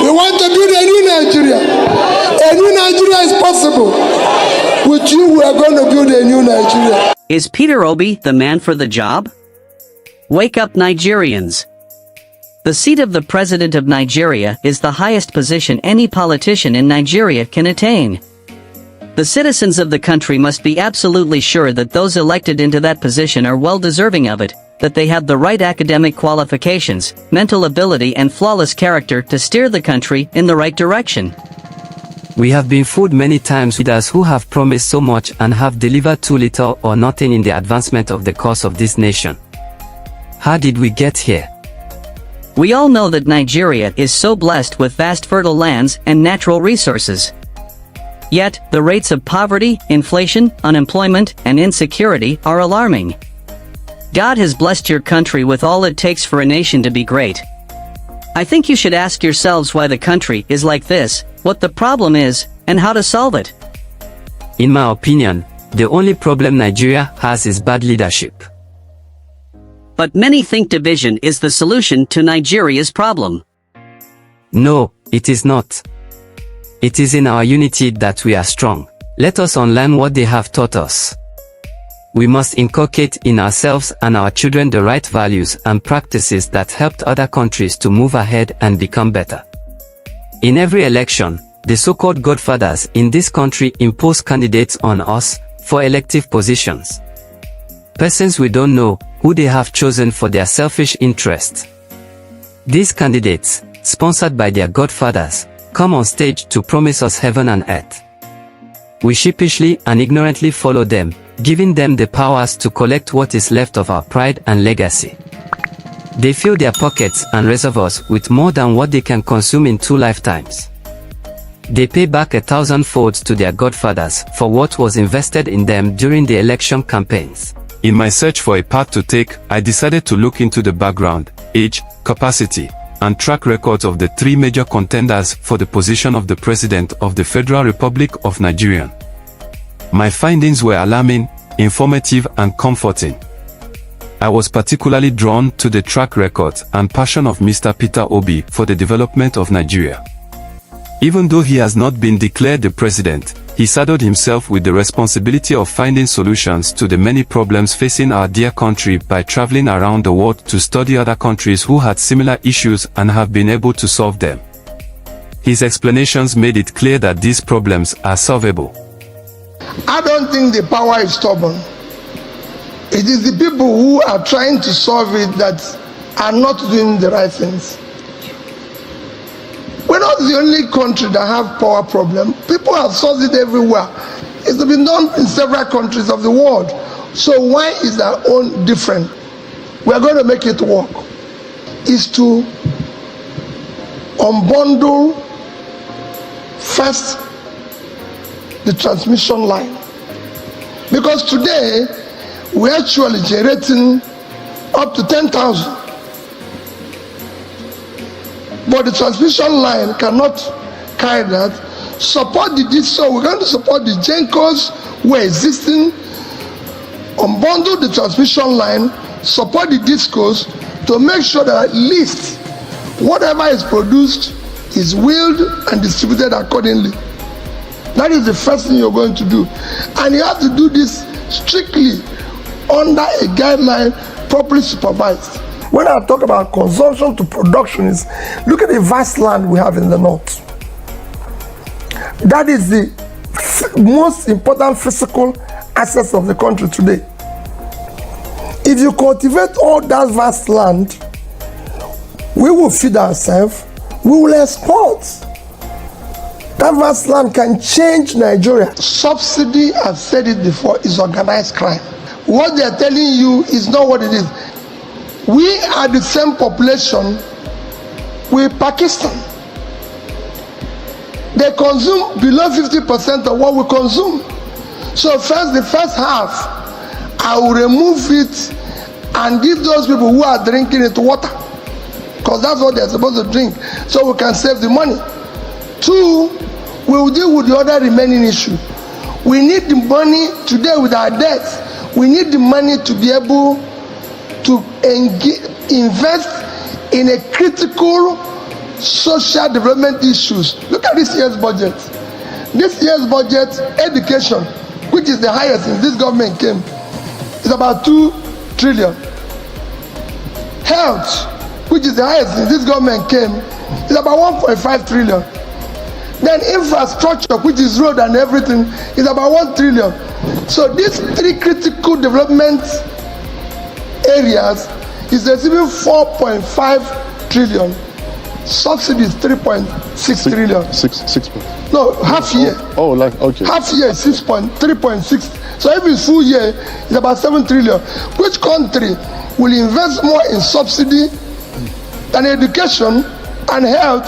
We want to build a new Nigeria. A new Nigeria is possible. With you, we are going to build a new Nigeria. Is Peter Obi the man for the job? Wake up, Nigerians. The seat of the President of Nigeria is the highest position any politician in Nigeria can attain. The citizens of the country must be absolutely sure that those elected into that position are well deserving of it, that they have the right academic qualifications, mental ability and flawless character to steer the country in the right direction. We have been fooled many times with leaders who have promised so much and have delivered too little or nothing in the advancement of the cause of this nation. How did we get here? We all know that Nigeria is so blessed with vast fertile lands and natural resources. Yet, the rates of poverty, inflation, unemployment, and insecurity are alarming. God has blessed your country with all it takes for a nation to be great. I think you should ask yourselves why the country is like this, what the problem is, and how to solve it. In my opinion, the only problem Nigeria has is bad leadership. But many think division is the solution to Nigeria's problem. No, it is not. It is in our unity that we are strong. Let us unlearn what they have taught us. We must inculcate in ourselves and our children the right values and practices that helped other countries to move ahead and become better. In every election, the so-called godfathers in this country impose candidates on us for elective positions. Persons we don't know who they have chosen for their selfish interests. These candidates, sponsored by their godfathers, come on stage to promise us heaven and earth. We sheepishly and ignorantly follow them, giving them the powers to collect what is left of our pride and legacy. They fill their pockets and reservoirs with more than what they can consume in 2 lifetimes. They pay back 1,000-fold to their godfathers for what was invested in them during the election campaigns. In my search for a path to take, I decided to look into the background, age, capacity, and track records of the 3 major contenders for the position of the President of the Federal Republic of Nigeria. My findings were alarming, informative, and comforting. I was particularly drawn to the track record and passion of Mr. Peter Obi for the development of Nigeria. Even though he has not been declared the president, he saddled himself with the responsibility of finding solutions to the many problems facing our dear country by traveling around the world to study other countries who had similar issues and have been able to solve them. His explanations made it clear that these problems are solvable. I don't think the power is stubborn. It is the people who are trying to solve it that are not doing the right things. We're not the only country that have power problem. People have solved it everywhere. It's been done in several countries of the world. So why is our own different? We are going to make it work. Is to unbundle first the transmission line. Because today, we're actually generating up to 10,000. But the transmission line cannot carry that. Support the digital. We're going to support the GENCOs who are existing. Unbundle the transmission line. Support the discos to make sure that at least whatever is produced is wheeled and distributed accordingly. That is the first thing you're going to do. And you have to do this strictly under a guideline properly supervised. When I talk about consumption to production, is look at the vast land we have in the north. That is the most important physical assets of the country today. If you cultivate all that vast land, we will feed ourselves, we will export. That vast land can change Nigeria. Subsidy, I've said it before, is organized crime. What they are telling you is not what it is. We are the same population with Pakistan. They consume below 50% of what we consume. So first, the first half, I will remove it and give those people who are drinking it water, because that's what they're supposed to drink, so we can save the money. 2, we will deal with the other remaining issue. We need the money today with our debts. We need the money to be able to invest in a critical social development issues. Look at this year's budget. This year's budget, education, which is the highest since this government came, is about 2 trillion. Health, which is the highest since this government came, is about 1.5 trillion. Then infrastructure, which is road and everything, is about 1 trillion. So these 3 critical development areas is receiving 4.5 trillion. Subsidies 3.6 trillion. Six. No, half year. Oh, like okay. Half year is 3.6. So if it's full year, it's about 7 trillion. Which country will invest more in subsidy than education and health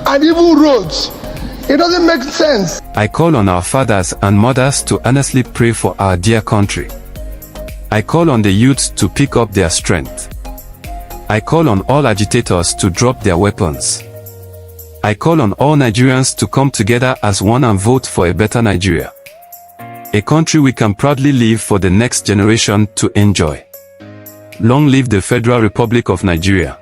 and even roads? It doesn't make sense. I call on our fathers and mothers to earnestly pray for our dear country. I call on the youths to pick up their strength. I call on all agitators to drop their weapons. I call on all Nigerians to come together as one and vote for a better Nigeria. A country we can proudly leave for the next generation to enjoy. Long live the Federal Republic of Nigeria.